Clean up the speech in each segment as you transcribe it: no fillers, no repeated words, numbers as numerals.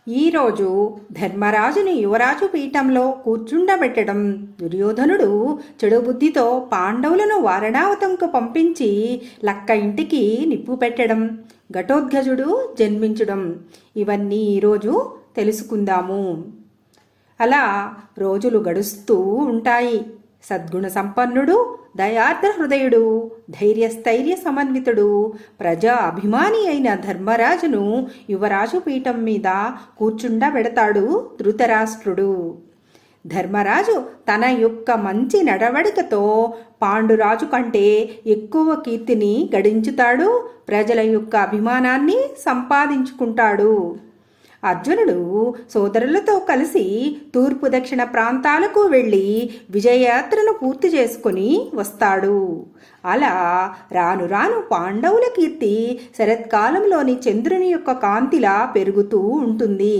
ఈరోజు ధర్మరాజుని యువరాజు పీఠంలో కూర్చుండబెట్టడం, దుర్యోధనుడు చెడు బుద్ధితో పాండవులను వారణావతంకు పంపించి లక్క ఇంటికి నిప్పు పెట్టడం, ఘటోత్కచుడు జన్మించడం, ఇవన్నీ ఈరోజు తెలుసుకుందాము. అలా రోజులు గడుస్తూ ఉంటాయి. సద్గుణ సంపన్నుడు, దయార్ద్ర హృదయుడు, ధైర్యస్థైర్య సమన్వితుడు, ప్రజా అభిమాని అయిన ధర్మరాజును యువరాజు పీఠం మీద కూర్చుండబెడతాడు ధృతరాష్ట్రుడు. ధర్మరాజు తన యొక్క మంచి నడవడికతో పాండురాజు కంటే ఎక్కువ కీర్తిని గడించుతాడు, ప్రజల యొక్క అభిమానాన్ని సంపాదించుకుంటాడు. అర్జునుడు సోదరులతో కలిసి తూర్పు దక్షిణ ప్రాంతాలకు వెళ్ళి విజయయాత్రను పూర్తి చేసుకుని వస్తాడు. అలా రాను రాను పాండవుల కీర్తి శరత్కాలంలోని చంద్రుని యొక్క కాంతిలా పెరుగుతూ ఉంటుంది.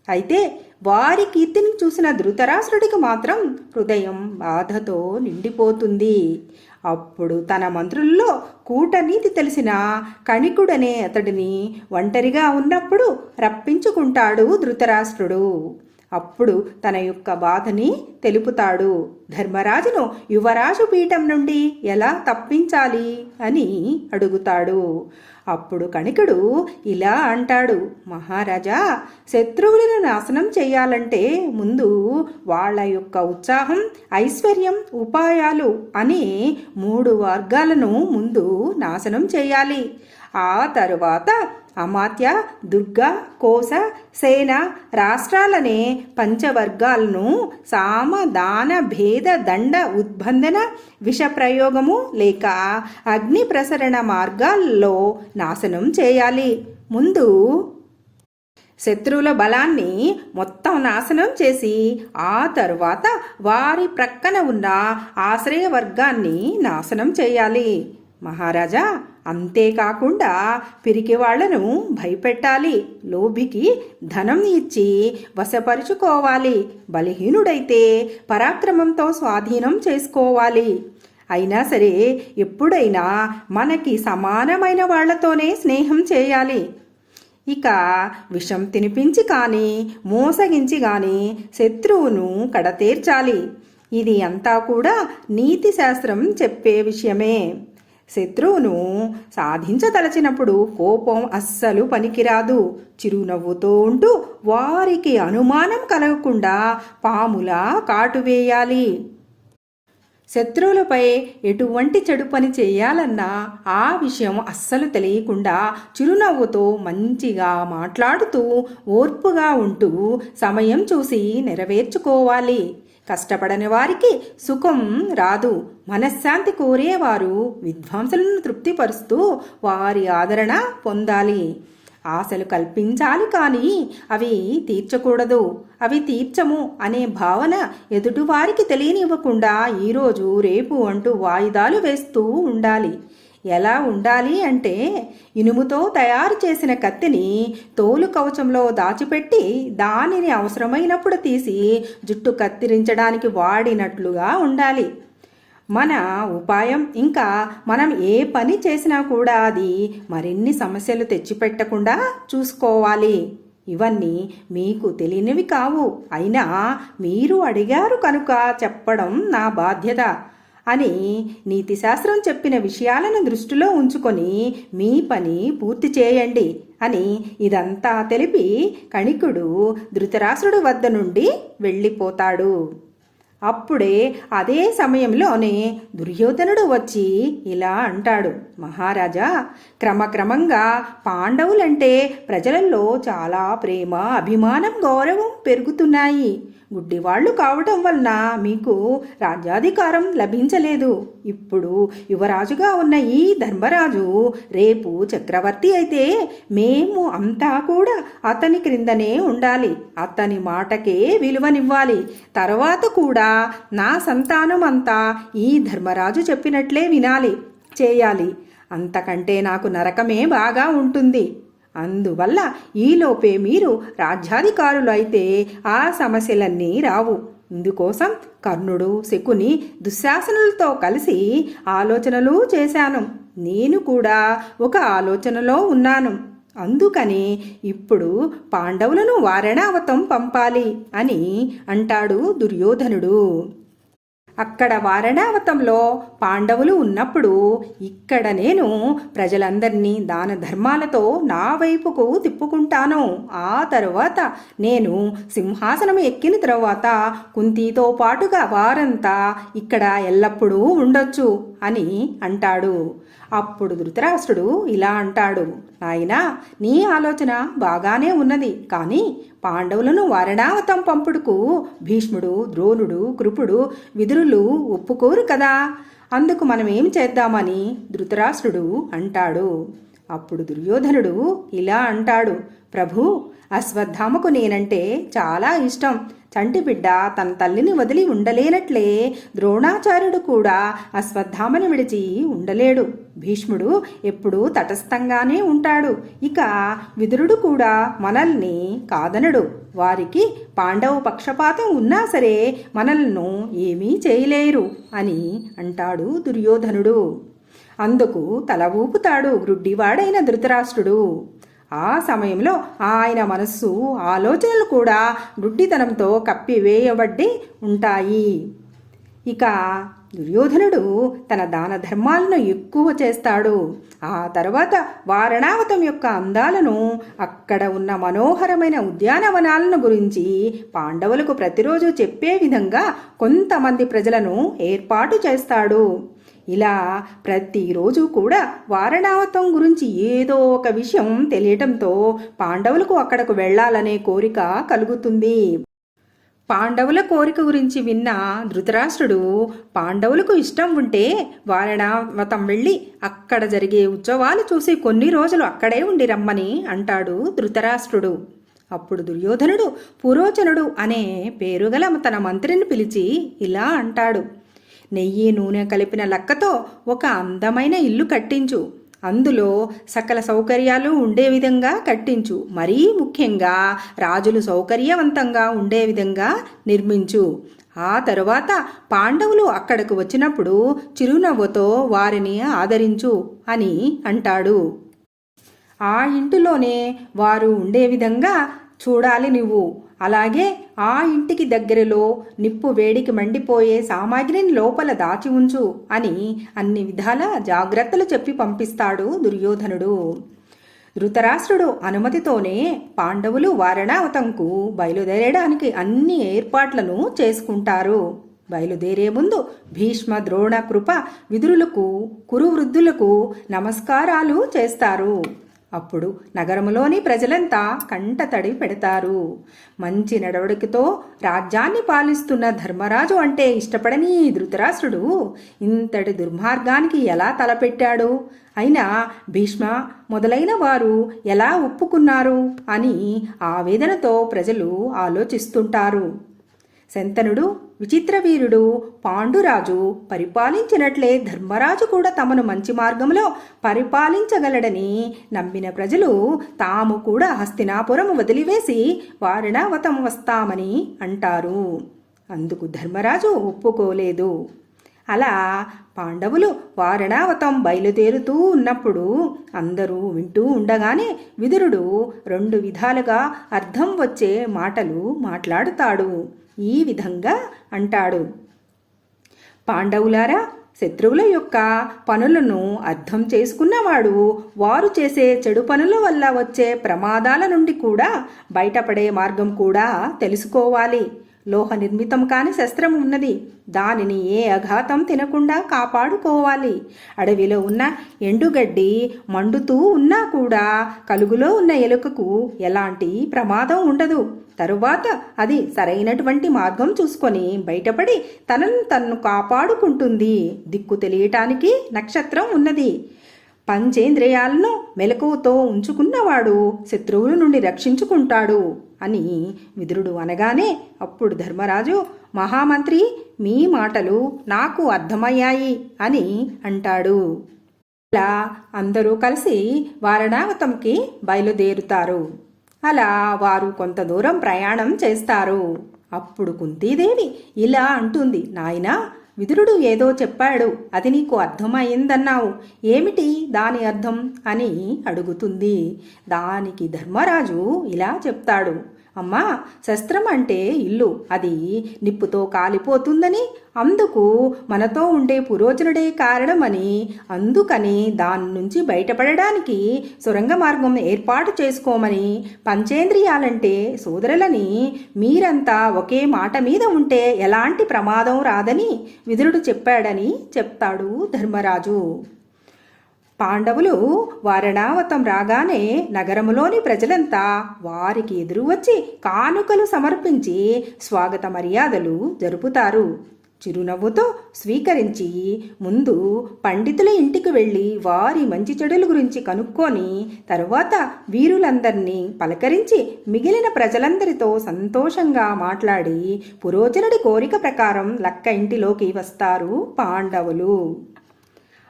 అయితే వారి కీర్తిని చూసిన ధృతరాష్ట్రుడికి మాత్రం హృదయం బాధతో నిండిపోతుంది. అప్పుడు తన మంత్రుల్లో కూటనీతి తెలిసిన కణికుడనే అతడిని ఒంటరిగా ఉన్నప్పుడు రప్పించుకుంటాడు ధృతరాష్ట్రుడు. అప్పుడు తన యొక్క బాధని తెలుపుతాడు. ధర్మరాజును యువరాజు పీఠం నుండి ఎలా తప్పించాలి అని అడుగుతాడు. అప్పుడు కణికుడు ఇలా అంటాడు, మహారాజా, శత్రువులను నాశనం చేయాలంటే ముందు వాళ్ళ యొక్క ఉత్సాహం, ఐశ్వర్యం, ఉపాయాలు అనే 3 వర్గాలను ముందు నాశనం చేయాలి. ఆ తరువాత అమాత్య, దుర్గ, కోశ, సేన, రాష్ట్రాలనే పంచవర్గాలను సామ, దాన, భేద, దండ, ఉద్బంధన, విషప్రయోగము లేక అగ్ని ప్రసరణ మార్గాల్లో నాశనం చేయాలి. ముందు శత్రువుల బలాన్ని మొత్తం నాశనం చేసి ఆ తరువాత వారి ప్రక్కన ఉన్న ఆశ్రయ వర్గాన్ని నాశనం చేయాలి. మహారాజా, అంతేకాకుండా పిరికి వాళ్లను భయపెట్టాలి, లోభికి ధనం ఇచ్చి వశపరుచుకోవాలి, బలహీనుడైతే పరాక్రమంతో స్వాధీనం చేసుకోవాలి. అయినా సరే ఎప్పుడైనా మనకి సమానమైన వాళ్లతోనే స్నేహం చేయాలి. ఇక విషం తినిపించి కానీ మోసగించి కానీ శత్రువును కడతేర్చాలి. ఇది అంతా కూడా నీతి శాస్త్రం చెప్పే విషయమే. శత్రువును సాధించదలచినప్పుడు కోపం అస్సలు పనికిరాదు. చిరునవ్వుతో ఉంటూ వారికి అనుమానం కలగకుండా పాములా కాటు వేయాలి. శత్రువులపై ఎటువంటి చెడు పని చేయాలన్నా ఆ విషయం అస్సలు తెలియకుండా చిరునవ్వుతో మంచిగా మాట్లాడుతూ ఓర్పుగా ఉంటూ సమయం చూసి నెరవేర్చుకోవాలి. కష్టపడని వారికి సుఖం రాదు. మనశ్శాంతి కోరేవారు విద్వాంసులను తృప్తిపరుస్తూ వారి ఆదరణ పొందాలి. ఆశలు కల్పించాలి కానీ అవి తీర్చకూడదు. అవి తీర్చము అనే భావన ఎదుటివారికి తెలియనివ్వకుండా ఈరోజు రేపు అంటూ వాయిదాలు వేస్తూ ఉండాలి. ఎలా ఉండాలి అంటే, ఇనుముతో తయారు చేసిన కత్తిని తోలు కవచంలో దాచిపెట్టి దానిని అవసరమైనప్పుడు తీసి జుట్టు కత్తిరించడానికి వాడినట్లుగా ఉండాలి. మన ఉపాయం ఇంకా మనం ఏ పని చేసినా కూడా అది మరిన్ని సమస్యలు తెచ్చిపెట్టకుండా చూసుకోవాలి. ఇవన్నీ మీకు తెలియనివి కావు, అయినా మీరు అడిగారు కనుక చెప్పడం నా బాధ్యత అని నీతిశాస్త్రం చెప్పిన విషయాలను దృష్టిలో ఉంచుకొని మీ పని పూర్తి చేయండి అని ఇదంతా తెలిపి కణికుడు ధృతరాష్ట్రుడి వద్ద నుండి వెళ్ళిపోతాడు. అప్పుడే అదే సమయంలోనే దుర్యోధనుడు వచ్చి ఇలా అంటాడు, మహారాజా, క్రమక్రమంగా పాండవులంటే ప్రజలలో చాలా ప్రేమ, అభిమానం, గౌరవం పెరుగుతున్నాయి. గుడ్డివాళ్లు కావటం వలన మీకు రాజ్యాధికారం లభించలేదు. ఇప్పుడు యువరాజుగా ఉన్న ఈ ధర్మరాజు రేపు చక్రవర్తి అయితే మేము అంతా కూడా అతని క్రిందనే ఉండాలి, అతని మాటకే విలువనివ్వాలి. తర్వాత కూడా నా సంతానం అంతా ఈ ధర్మరాజు చెప్పినట్లే వినాలి, చేయాలి. అంతకంటే నాకు నరకమే బాగా ఉంటుంది. అందువల్ల ఈలోపే మీరు రాజ్యాధికారులు అయితే ఆ సమస్యలన్నీ రావు. ఇందుకోసం కర్ణుడు, శకుని, దుశ్శాసనులతో కలిసి ఆలోచనలు చేశాను. నేను కూడా ఒక ఆలోచనలో ఉన్నాను. అందుకని ఇప్పుడు పాండవులను వారణావతం పంపాలి అని అంటాడు దుర్యోధనుడు. అక్కడ వారణావతంలో పాండవులు ఉన్నప్పుడు ఇక్కడ నేను ప్రజలందరినీ దాన ధర్మాలతో నా వైపుకు తిప్పుకుంటాను. ఆ తరువాత నేను సింహాసనం ఎక్కిన తరువాత కుంతితో పాటుగా వారంతా ఇక్కడ ఎల్లప్పుడూ ఉండొచ్చు అని అంటాడు. అప్పుడు ధృతరాష్ట్రుడు ఇలా అంటాడు, నాయనా, నీ ఆలోచన బాగానే ఉన్నది, కానీ పాండవులను వారణావతం పంపుడుకు భీష్ముడు, ద్రోణుడు, కృపుడు, విదురులు ఒప్పుకోరు కదా. అందుకు మనమేం చేద్దామని ధృతరాష్ట్రుడు అంటాడు. అప్పుడు దుర్యోధనుడు ఇలా అంటాడు, ప్రభు, అశ్వత్థామకు నేనంటే చాలా ఇష్టం. చంటిబిడ్డ తన తల్లిని వదిలి ఉండలేనట్లే ద్రోణాచార్యుడు కూడా అశ్వత్థామని విడిచి ఉండలేడు. భీష్ముడు ఎప్పుడూ తటస్థంగానే ఉంటాడు. ఇక విదురుడు కూడా మనల్ని కాదనడు. వారికి పాండవ పక్షపాతం ఉన్నా సరే మనల్ని ఏమీ చేయలేరు అని అంటాడు దుర్యోధనుడు. అందుకు తల ఊపుతాడు గ్రుడ్డివాడైన ధృతరాష్ట్రుడు. ఆ సమయంలో ఆయన మనస్సు, ఆలోచనలు కూడా గుడ్డితనంతో కప్పివేయబడి ఉంటాయి. ఇక దుర్యోధనుడు తన దాన ధర్మాలను ఎక్కువ చేస్తాడు. ఆ తర్వాత వారణావతం యొక్క అందాలను, అక్కడ ఉన్న మనోహరమైన ఉద్యానవనాలను గురించి పాండవులకు ప్రతిరోజు చెప్పే విధంగా కొంతమంది ప్రజలను ఏర్పాటు చేస్తాడు. ఇలా ప్రతిరోజు కూడా వారణావతం గురించి ఏదో ఒక విషయం తెలియటంతో పాండవులకు అక్కడకు వెళ్లాలనే కోరిక కలుగుతుంది. పాండవుల కోరిక గురించి విన్న ధృతరాష్ట్రుడు పాండవులకు ఇష్టం ఉంటే వారణావతం వెళ్ళి అక్కడ జరిగే ఉత్సవాలు చూసి కొన్ని రోజులు అక్కడే ఉండి రమ్మని అంటాడు ధృతరాష్ట్రుడు. అప్పుడు దుర్యోధనుడు పురోచనుడు అనే పేరుగల తన మంత్రిని పిలిచి ఇలా అంటాడు, నెయ్యి నూనె కలిపిన లక్కతో ఒక అందమైన ఇల్లు కట్టించు. అందులో సకల సౌకర్యాలు ఉండే విధంగా కట్టించు. మరీ ముఖ్యంగా రాజులు సౌకర్యవంతంగా ఉండే విధంగా నిర్మించు. ఆ తరువాత పాండవులు అక్కడకు వచ్చినప్పుడు చిరునవ్వుతో వారిని ఆదరించు అని అంటాడు. ఆ ఇంటిలోనే వారు ఉండే విధంగా చూడాలి నువ్వు. అలాగే ఆ ఇంటికి దగ్గరలో నిప్పు వేడికి మండిపోయే సామాగ్రిని లోపల దాచి ఉంచు అని అన్ని విధాల జాగ్రత్తలు చెప్పి పంపిస్తాడు దుర్యోధనుడు. ధృతరాష్ట్రుడు అనుమతితోనే పాండవులు వారణావతంకు బయలుదేరడానికి అన్ని ఏర్పాట్లను చేసుకుంటారు. బయలుదేరే ముందు భీష్మ, ద్రోణ, కృప, విదురులకు, కురువృద్ధులకు నమస్కారాలు చేస్తారు. అప్పుడు నగరంలోని ప్రజలంతా కంటతడి పెడతారు. మంచి నడవడికతో రాజ్యాన్ని పాలిస్తున్న ధర్మరాజు అంటే ఇష్టపడని ధృతరాష్ట్రుడు ఇంతటి దుర్మార్గానికి ఎలా తలపెట్టాడు? అయినా భీష్మ మొదలైన వారు ఎలా ఒప్పుకున్నారు అని ఆవేదనతో ప్రజలు ఆలోచిస్తుంటారు. శంతనుడు, విచిత్రవీరుడు, పాండురాజు పరిపాలించినట్లే ధర్మరాజు కూడా తమను మంచి మార్గంలో పరిపాలించగలడని నమ్మిన ప్రజలు తాము కూడా హస్తినాపురం వదిలివేసి వారణావతం వస్తామని అంటారు. అందుకు ధర్మరాజు ఒప్పుకోలేదు. అలా పాండవులు వారణావతం బయలుదేరుతూ ఉన్నప్పుడు అందరూ వింటూ ఉండగానే విదురుడు 2 విధాలుగా అర్థం వచ్చే మాటలు మాట్లాడుతాడు. ఈ విధంగా అంటాడు, పాండవులారా, శత్రువుల యొక్క పనులను అర్థం చేసుకున్నవాడు వారు చేసే చెడు పనుల వల్ల వచ్చే ప్రమాదాల నుండి కూడా బయటపడే మార్గం కూడా తెలుసుకోవాలి. లోహ నిర్మితం కాని శస్త్రం ఉన్నది. దానిని ఏ అఘాతం తినకుండా కాపాడుకోవాలి. అడవిలో ఉన్న ఎండుగడ్డి మండుతూ ఉన్నా కూడా కలుగులో ఉన్న ఎలుకకు ఎలాంటి ప్రమాదం ఉండదు. తరువాత అది సరైనటువంటి మార్గం చూసుకొని బయటపడి తనను కాపాడుకుంటుంది. దిక్కు తెలియటానికి నక్షత్రం ఉన్నది. పంచేంద్రియాలను మెలకువతో ఉంచుకున్నవాడు శత్రువుల నుండి రక్షించుకుంటాడు అని విదురుడు అనగానే అప్పుడు ధర్మరాజు, మహామంత్రి, మీ మాటలు నాకు అర్థమయ్యాయి అని అంటాడు. అలా అందరూ కలిసి వారణావతంకి బయలుదేరుతారు. అలా వారు కొంత దూరం ప్రయాణం చేస్తారు. అప్పుడు కుంతీదేవి ఇలా అంటుంది, నాయనా, విదురుడు ఏదో చెప్పాడు, అది నీకు అర్థమయ్యిందన్నావు, ఏమిటి దాని అర్థం అని అడుగుతుంది. దానికి ధర్మరాజు ఇలా చెప్తాడు, అమ్మా, శస్త్రం అంటే ఇల్లు, అది నిప్పుతో కాలిపోతుందని, అందుకు మనతో ఉండే పురోచనుడే కారణమని, అందుకని దాని నుంచి బయటపడడానికి సొరంగ మార్గం ఏర్పాటు చేసుకోమని, పంచేంద్రియాలంటే సోదరులని, మీరంతా ఒకే మాట మీద ఉంటే ఎలాంటి ప్రమాదం రాదని విదురుడు చెప్పాడని చెప్తాడు ధర్మరాజు. పాండవులు వారణావతం రాగానే నగరములోని ప్రజలంతా వారికి ఎదురు వచ్చి కానుకలు సమర్పించి స్వాగత మర్యాదలు జరుపుతారు. చిరునవ్వుతో స్వీకరించి ముందు పండితుల ఇంటికి వెళ్ళి వారి మంచి చెడుల గురించి కనుక్కొని తరువాత వీరులందరినీ పలకరించి మిగిలిన ప్రజలందరితో సంతోషంగా మాట్లాడి పురోచనుడి కోరిక ప్రకారం లక్క ఇంటిలోకి వస్తారు పాండవులు.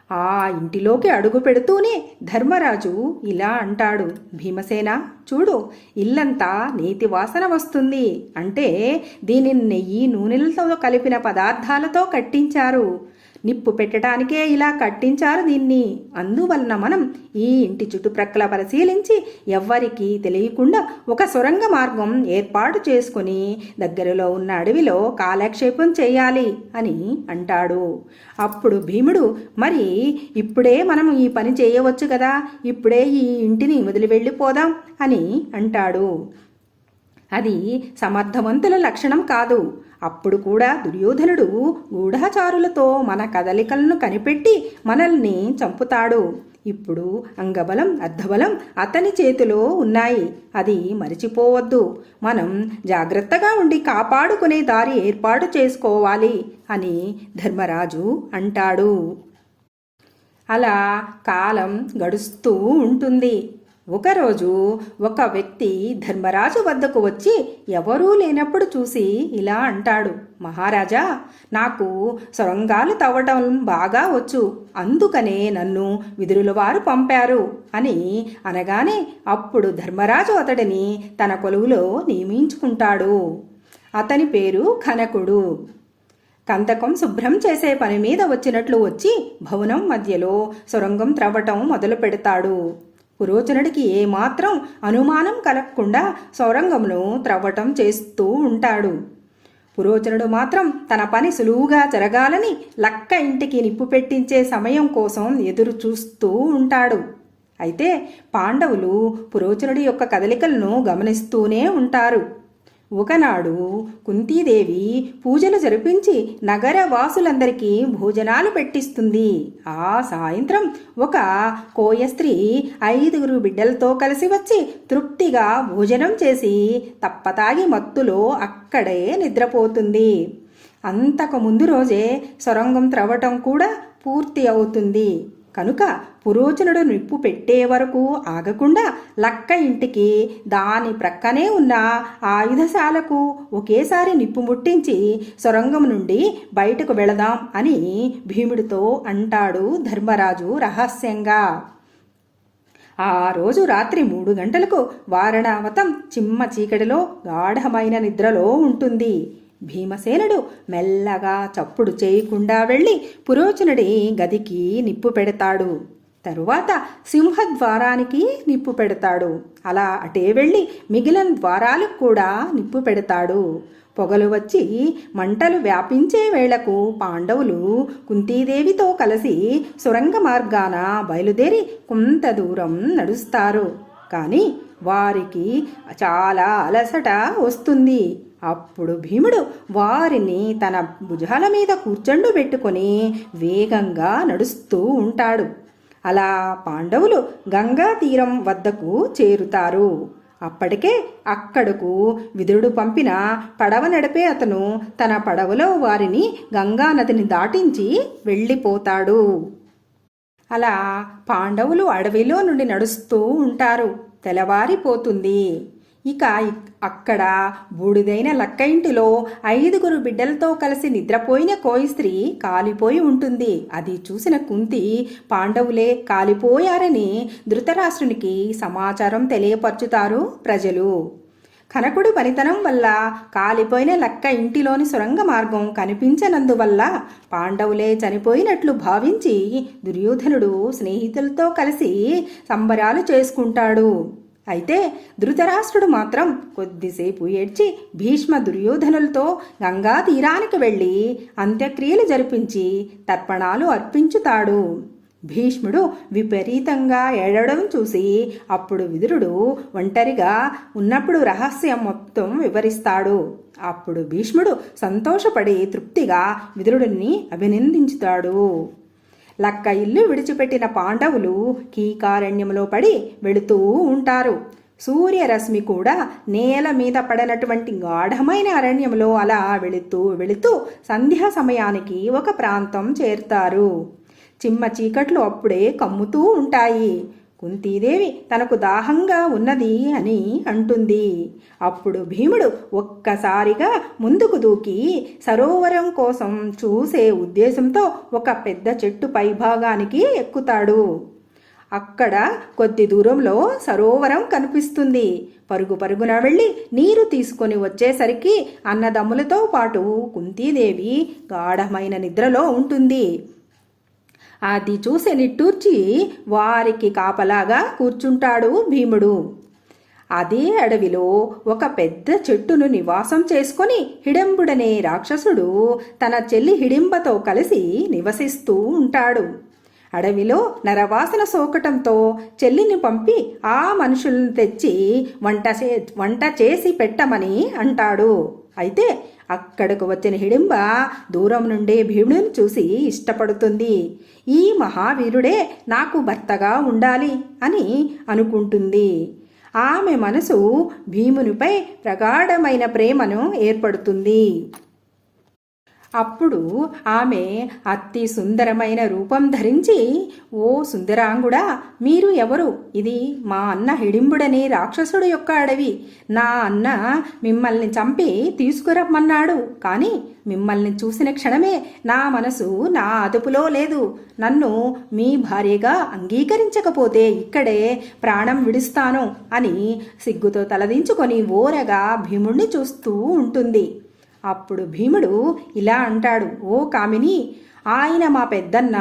ఆ ఇంటిలోకి అడుగు పెడుతూనే ధర్మరాజు ఇలా అంటాడు, భీమసేన, చూడు, ఇల్లంతా నేతి వాసన వస్తుంది. అంటే దీనిని నెయ్యి నూనెలతో కలిపిన పదార్థాలతో కట్టించారు. నిప్పు పెట్టడానికే ఇలా కట్టించారు దీన్ని. అందువలన మనం ఈ ఇంటి చుట్టుప్రక్కల పరిశీలించి ఎవ్వరికీ తెలియకుండా ఒక సొరంగ మార్గం ఏర్పాటు చేసుకుని దగ్గరలో ఉన్న అడవిలో కాలక్షేపం చేయాలి అని అంటాడు. అప్పుడు భీముడు, మరి ఇప్పుడే మనం ఈ పని చేయవచ్చు కదా, ఇప్పుడే ఈ ఇంటిని వదిలి వెళ్ళిపోదాం అని అంటాడు. అది సమర్థవంతుల లక్షణం కాదు. అప్పుడు కూడా దుర్యోధనుడు గూఢచారులతో మన కదలికలను కనిపెట్టి మనల్ని చంపుతాడు. ఇప్పుడు అంగబలం అర్ధబలం అతని చేతిలో ఉన్నాయి, అది మరిచిపోవద్దు. మనం జాగ్రత్తగా ఉండి కాపాడుకునే దారి ఏర్పాటు చేసుకోవాలి అని ధర్మరాజు అంటాడు. అలా కాలం గడుస్తూ ఉంటుంది. ఒకరోజు ఒక వ్యక్తి ధర్మరాజు వద్దకు వచ్చి ఎవరూ లేనప్పుడు చూసి ఇలా అంటాడు, మహారాజా, నాకు సొరంగాలు తవ్వటం బాగా వచ్చు, అందుకనే నన్ను విదురుల వారు పంపారు అని అనగానే అప్పుడు ధర్మరాజు అతడిని తన కొలువులో నియమించుకుంటాడు. అతని పేరు కనకుడు. కందకం శుభ్రం చేసే పని మీద వచ్చినట్లు వచ్చి భవనం మధ్యలో సొరంగం త్రవ్వటం మొదలు పెడతాడు. పురోచనుడికి ఏమాత్రం అనుమానం కలగకుండా సొరంగంను త్రవ్వటం చేస్తూ ఉంటాడు. పురోచనుడు మాత్రం తన పని సులువుగా జరగాలని లక్క ఇంటికి నిప్పు పెట్టించే సమయం కోసం ఎదురు చూస్తూ ఉంటాడు. అయితే పాండవులు పురోచనుడి యొక్క కదలికలను గమనిస్తూనే ఉంటారు. ఒకనాడు కుంతీదేవి పూజలు జరిపించి నగర వాసులందరికీ భోజనాలు పెట్టిస్తుంది. ఆ సాయంత్రం ఒక కోయ స్త్రీ 5 బిడ్డలతో కలిసి వచ్చి తృప్తిగా భోజనం చేసి తప్పతాగి మత్తులో అక్కడే నిద్రపోతుంది. అంతకు ముందు రోజే సొరంగం త్రవ్వటం కూడా పూర్తి అవుతుంది. కనుక పురోచనుడు నిప్పు పెట్టే వరకు ఆగకుండా లక్క ఇంటికి దాని ప్రక్కనే ఉన్న ఆయుధశాలకు ఒకేసారి నిప్పు ముట్టించి సొరంగం నుండి బయటకు వెళదాం అని భీముడితో అంటాడు ధర్మరాజు రహస్యంగా. ఆ రోజు రాత్రి 3 గంటలకు వారణావతం చిమ్మ చీకటిలో గాఢమైన నిద్రలో ఉంటుంది. భీమసేనుడు మెల్లగా చప్పుడు చేయకుండా వెళ్ళి పురోచనుడి గదికి నిప్పు పెడతాడు. తరువాత సింహద్వారానికి నిప్పు పెడతాడు. అలా అటే వెళ్ళి మిగిలిన ద్వారాలకు కూడా నిప్పు పెడతాడు. పొగలు వచ్చి మంటలు వ్యాపించే వేళకు పాండవులు కుంతీదేవితో కలిసి సొరంగ మార్గాన బయలుదేరి కొంత దూరం నడుస్తారు. కానీ వారికి చాలా అలసట వస్తుంది. అప్పుడు భీముడు వారిని తన భుజాల మీద కూర్చొండుబెట్టుకొని వేగంగా నడుస్తూ ఉంటాడు. అలా పాండవులు గంగా తీరం వద్దకు చేరుతారు. అప్పటికే అక్కడకు విదురుడు పంపిన పడవ నడిపే అతను తన పడవలో వారిని గంగా నదిని దాటించి వెళ్ళిపోతాడు. అలా పాండవులు అడవిలో నుండి నడుస్తూ ఉంటారు. తెల్లవారిపోతుంది. ఇక అక్కడ బూడిదైన లక్క ఇంటిలో 5 బిడ్డలతో కలిసి నిద్రపోయిన కోయి స్త్రీ కాలిపోయి ఉంటుంది. అది చూసిన కుంతి పాండవులే కాలిపోయారని ధృతరాష్ట్రునికి సమాచారం తెలియపరుచుతారు ప్రజలు. కనకుడి పనితనం వల్ల కాలిపోయిన లక్క ఇంటిలోని సొరంగ మార్గం కనిపించనందువల్ల పాండవులే చనిపోయినట్లు భావించి దుర్యోధనుడు స్నేహితులతో కలిసి సంబరాలు చేసుకుంటాడు. అయితే ధృతరాష్ట్రుడు మాత్రం కొద్దిసేపు ఏడ్చి భీష్మ దుర్యోధనులతో గంగా తీరానికి వెళ్ళి అంత్యక్రియలు జరిపించి తర్పణాలు అర్పించుతాడు. భీష్ముడు విపరీతంగా ఏడవడం చూసి అప్పుడు విదురుడు ఒంటరిగా ఉన్నప్పుడు రహస్యం మొత్తం వివరిస్తాడు. అప్పుడు భీష్ముడు సంతోషపడి తృప్తిగా విదురుడిని అభినందించుతాడు. లక్క ఇల్లు విడిచిపెట్టిన పాండవులు కీకారణ్యంలో పడి వెళుతూ ఉంటారు. సూర్యరశ్మి కూడా నేల మీద పడనటువంటి గాఢమైన అరణ్యంలో అలా వెళుతూ వెళుతూ సంధ్యా సమయానికి ఒక ప్రాంతం చేరుతారు. చిమ్మ చీకట్లు అప్పుడే కమ్ముతూ ఉంటాయి. కుంతీదేవి తనకు దాహంగా ఉన్నది అని అంటుంది. అప్పుడు భీముడు ఒక్కసారిగా ముందుకు దూకి సరోవరం కోసం చూసే ఉద్దేశంతో ఒక పెద్ద చెట్టు పైభాగానికి ఎక్కుతాడు. అక్కడ కొద్ది దూరంలో సరోవరం కనిపిస్తుంది. పరుగు పరుగున వెళ్ళి నీరు తీసుకొని వచ్చేసరికి అన్నదమ్ములతో పాటు కుంతీదేవి గాఢమైన నిద్రలో ఉంటుంది. అది చూసి నిట్టూర్చి వారికి కాపలాగా కూర్చుంటాడు భీముడు. అదే అడవిలో ఒక పెద్ద చెట్టును నివాసం చేసుకొని హిడింబుడనే రాక్షసుడు తన చెల్లి హిడింబతో కలిసి నివసిస్తూ ఉంటాడు. అడవిలో నరవాసన సోకటంతో చెల్లిని పంపి ఆ మనుషులను తెచ్చి వంట చేసి పెట్టమని అంటాడు. అయితే అక్కడకు వచ్చిన హిడింబ దూరం నుండే భీముడిని చూసి ఇష్టపడుతుంది. ఈ మహావీరుడే నాకు భర్తగా ఉండాలి అని అనుకుంటుంది. ఆమె మనసు భీమునిపై ప్రగాఢమైన ప్రేమను ఏర్పడుతుంది. అప్పుడు ఆమె అతి సుందరమైన రూపం ధరించి, ఓ సుందరాంగుడా, మీరు ఎవరు? ఇది మా అన్న హిడింబుడనే రాక్షసుడు యొక్క అడవి. నా అన్న మిమ్మల్ని చంపి తీసుకురమ్మన్నాడు. కానీ మిమ్మల్ని చూసిన క్షణమే నా మనసు నా అదుపులో లేదు. నన్ను మీ భార్యగా అంగీకరించకపోతే ఇక్కడే ప్రాణం విడుస్తాను అని సిగ్గుతో తలదించుకొని ఓరగా భీముణ్ణి చూస్తూ ఉంటుంది. అప్పుడు భీముడు ఇలా అంటాడు, ఓ కామిని, ఆయన మా పెద్దన్న,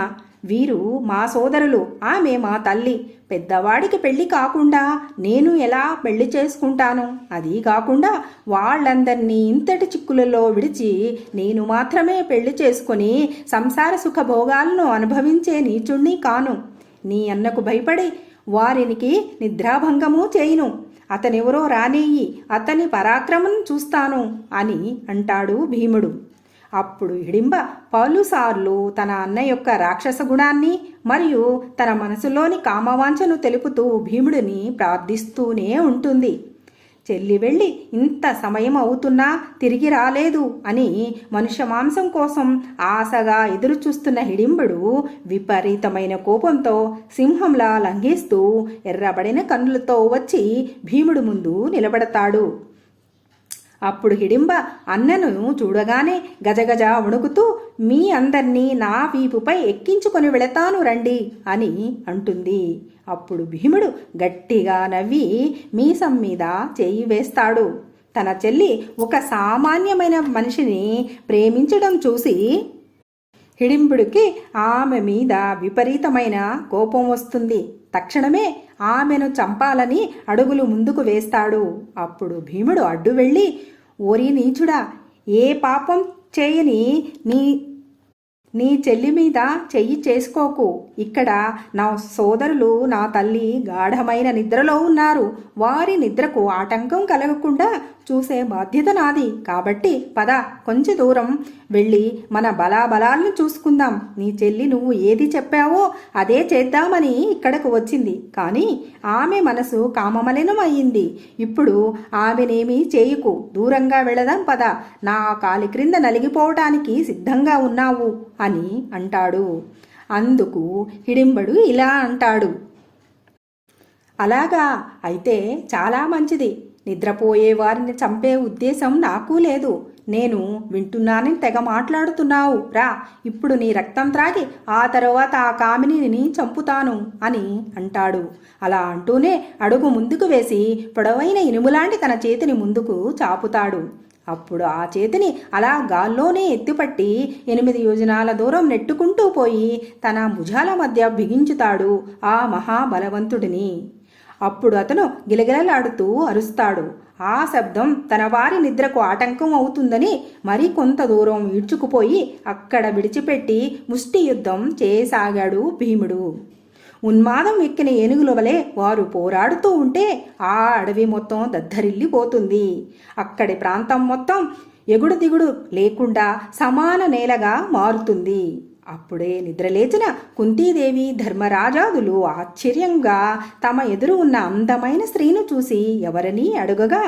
వీరు మా సోదరులు, ఆమె మా తల్లి. పెద్దవాడికి పెళ్లి కాకుండా నేను ఎలా పెళ్లి చేసుకుంటాను? అది కాకుండా వాళ్ళందరినీ ఇంతటి చిక్కులలో విడిచి నేను మాత్రమే పెళ్లి చేసుకొని సంసార సుఖభోగాలను అనుభవించే నీచుణ్ణి కాను. నీ అన్నకు భయపడి వారికి నిద్రాభంగము చేయను. అతనెవరో రానేయి, అతని పరాక్రమం చూస్తాను అని అంటాడు భీముడు. అప్పుడు హిడింబ పలుసార్లు తన అన్న యొక్క రాక్షస గుణాన్ని మరియు తన మనసులోని కామవాంఛను తెలుపుతూ భీముడిని ప్రార్థిస్తూనే ఉంటుంది. చెల్లి వెళ్ళి ఇంత సమయం అవుతున్నా తిరిగి రాలేదు అని మనుష్య మాంసం కోసం ఆశగా ఎదురుచూస్తున్న హిడింబుడు విపరీతమైన కోపంతో సింహంలా లంఘిస్తూ ఎర్రబడిన కన్నులతో వచ్చి భీముడు ముందు నిలబడతాడు. అప్పుడు హిడింబ అన్నను చూడగానే గజగజ వణుకుతూ, మీ అందర్నీ నా వీపుపై ఎక్కించుకొని వెళతాను రండి అని అంటుంది. అప్పుడు భీముడు గట్టిగా నవ్వి మీసం మీద చేయి వేస్తాడు. తన చెల్లి ఒక సామాన్యమైన మనిషిని ప్రేమించడం చూసి హిడింబుడికి ఆమె మీద విపరీతమైన కోపం వస్తుంది. తక్షణమే ఆమెను చంపాలని అడుగులు ముందుకు వేస్తాడు. అప్పుడు భీముడు అడ్డు వెళ్ళి, ఓరి నీచుడా, ఏ పాపం చేయని నీ చెల్లి మీద చెయ్యి చేసుకోకు. ఇక్కడ నా సోదరులు, నా తల్లి గాఢమైన నిద్రలో ఉన్నారు. వారి నిద్రకు ఆటంకం కలగకుండా చూసే బాధ్యత నాది. కాబట్టి పద, కొంచెం దూరం వెళ్ళి మన బలాబలాలను చూసుకుందాం. నీ చెల్లి నువ్వు ఏది చెప్పావో అదే చేద్దామని ఇక్కడకు వచ్చింది. కానీ ఆమె మనసు కామమలినం అయ్యింది. ఇప్పుడు ఆమెనేమీ చేయకు, దూరంగా వెళదాం పద. నా కాలి క్రింద నలిగిపోవటానికి సిద్ధంగా ఉన్నావు అని అంటాడు. అందుకు హిడింబుడు ఇలా అంటాడు, అలాగా, అయితే చాలా మంచిది. నిద్రపోయే వారిని చంపే ఉద్దేశం నాకు లేదు. నేను వింటున్నానని తెగ మాట్లాడుతున్నావు. రా, ఇప్పుడు నీ రక్తం త్రాగి ఆ తర్వాత ఆ కామినిని చంపుతాను అని అంటాడు. అలా అంటూనే అడుగు ముందుకు వేసి పొడవైన ఇనుములాంటి తన చేతిని ముందుకు చాపుతాడు. అప్పుడు ఆ చేతిని అలా గాల్లోనే ఎత్తిపట్టి 8 యోజనాల దూరం నెట్టుకుంటూ పోయి తన భుజాల మధ్య బిగించుతాడు ఆ మహాబలవంతుడిని. అప్పుడు అతను గిలగిలలాడుతూ అరుస్తాడు. ఆ శబ్దం తన వారి నిద్రకు ఆటంకం అవుతుందని మరి కొంత దూరం ఈడ్చుకుపోయి అక్కడ విడిచిపెట్టి ముష్టి యుద్ధం చేయసాగాడు భీముడు. ఉన్మాదం ఎక్కిన ఏనుగుల వలె వారు పోరాడుతూ ఉంటే ఆ అడవి మొత్తం దద్దరిల్లిపోతుంది. అక్కడి ప్రాంతం మొత్తం ఎగుడు దిగుడు లేకుండా సమాన నేలగా మారుతుంది. అప్పుడే నిద్రలేచిన కుంతీదేవి ధర్మరాజాదులు ఆశ్చర్యంగా తమ ఎదురు ఉన్న అందమైన స్త్రీని చూసి ఎవరని అడుగగా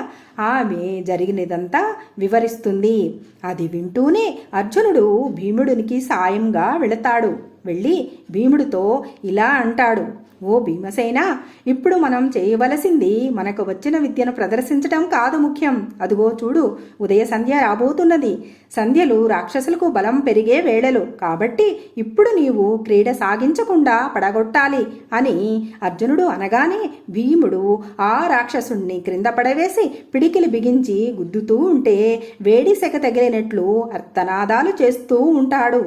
ఆమె జరిగినదంతా వివరిస్తుంది. అది వింటూనే అర్జునుడు భీముడికి సాయంగా వెళతాడు. వెళ్ళి భీముడితో ఇలా అంటాడు. ఓ భీమసేన, ఇప్పుడు మనం చేయవలసింది మనకు వచ్చిన విద్యను ప్రదర్శించటం కాదు ముఖ్యం. అదుగో చూడు, ఉదయ సంధ్య రాబోతున్నది. సంధ్యలు రాక్షసులకు బలం పెరిగే వేళలు కాబట్టి ఇప్పుడు నీవు క్రీడ సాగించకుండా పడగొట్టాలి అని అర్జునుడు అనగానే భీముడు ఆ రాక్షసుణ్ణి క్రింద పడవేసి పిడికిలి బిగించి గుద్దుతూ ఉంటే వేడి సెగ తగిలినట్లు అర్తనాదాలు చేస్తూ ఉంటాడు.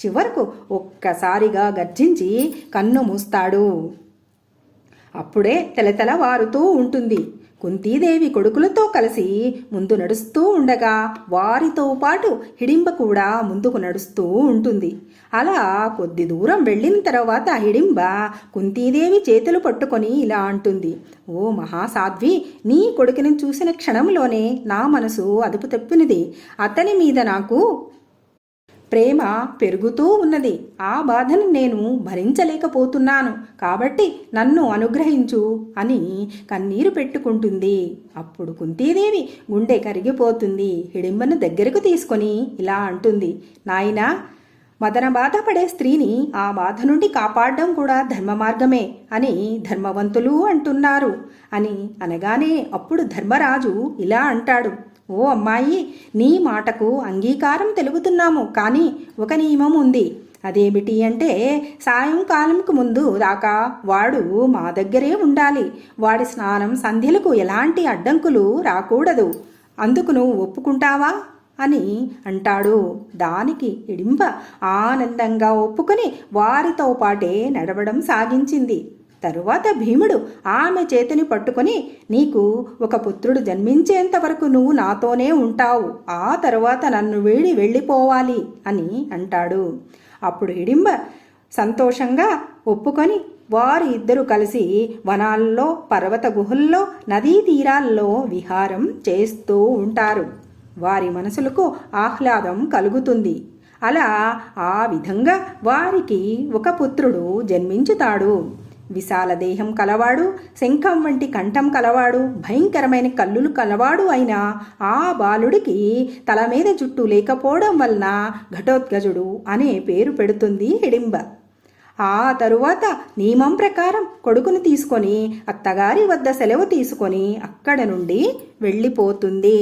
చివరకు ఒక్కసారిగా గర్జించి కన్ను మూస్తాడు. అప్పుడే తెలతెలవారుతూ ఉంటుంది. కుంతీదేవి కొడుకులతో కలిసి ముందు నడుస్తూ ఉండగా వారితో పాటు హిడింబ కూడా ముందుకు నడుస్తూ ఉంటుంది. అలా కొద్ది దూరం వెళ్ళిన తర్వాత హిడింబ కుంతీదేవి చేతులు పట్టుకొని ఇలా అంటుంది. ఓ మహాసాధ్వి, నీ కొడుకుని చూసిన క్షణంలోనే నా మనసు అదుపు తప్పినది. అతని మీద నాకు ప్రేమ పెరుగుతూ ఉన్నది. ఆ బాధను నేను భరించలేకపోతున్నాను. కాబట్టి నన్ను అనుగ్రహించు అని కన్నీరు పెట్టుకుంటుంది. అప్పుడు కుంతీదేవి గుండె కరిగిపోతుంది. హిడింబను దగ్గరకు తీసుకొని ఇలా అంటుంది. నాయనా, మదన బాధపడే స్త్రీని ఆ బాధ నుండి కాపాడడం కూడా ధర్మ మార్గమే అని ధర్మవంతులు అంటున్నారు అని అనగానే అప్పుడు ధర్మరాజు ఇలా అంటాడు. ఓ అమ్మాయి, నీ మాటకు అంగీకారం తెలుపుతున్నాము. కానీ ఒక నియమం ఉంది. అదేమిటి అంటే సాయంకాలంకు ముందు దాకా వాడు మా దగ్గరే ఉండాలి. వాడి స్నానం సంధ్యలకు ఎలాంటి అడ్డంకులు రాకూడదు. అందుకు నువ్వు ఒప్పుకుంటావా అని అంటాడు. దానికి హిడింబ ఆనందంగా ఒప్పుకొని వారితో పాటే నడవడం సాగించింది. తరువాత భీముడు ఆమె చేతిని పట్టుకొని, నీకు ఒక పుత్రుడు జన్మించేంత వరకు నువ్వు నాతోనే ఉంటావు. ఆ తరువాత నన్ను వీడి వెళ్ళిపోవాలి అని అంటాడు. అప్పుడు హిడింబ సంతోషంగా ఒప్పుకొని వారి ఇద్దరు కలిసి వనాల్లో, పర్వత గుహల్లో, నదీ తీరాల్లో విహారం చేస్తూ ఉంటారు. వారి మనసులకు ఆహ్లాదం కలుగుతుంది. అలా ఆ విధంగా వారికి ఒక పుత్రుడు జన్మించుతాడు. విశాల దేహం కలవాడు, శంఖం వంటి కంఠం కలవాడు, భయంకరమైన కళ్ళులు కలవాడు అయిన ఆ బాలుడికి తల మీద జుట్టు లేకపోవడం వలన ఘటోత్కచుడు అనే పేరు పెడుతుంది హిడింబ. ఆ తరువాత నియమం ప్రకారం కొడుకును తీసుకొని అత్తగారి వద్ద సెలవు తీసుకొని అక్కడ నుండి వెళ్ళిపోతుంది.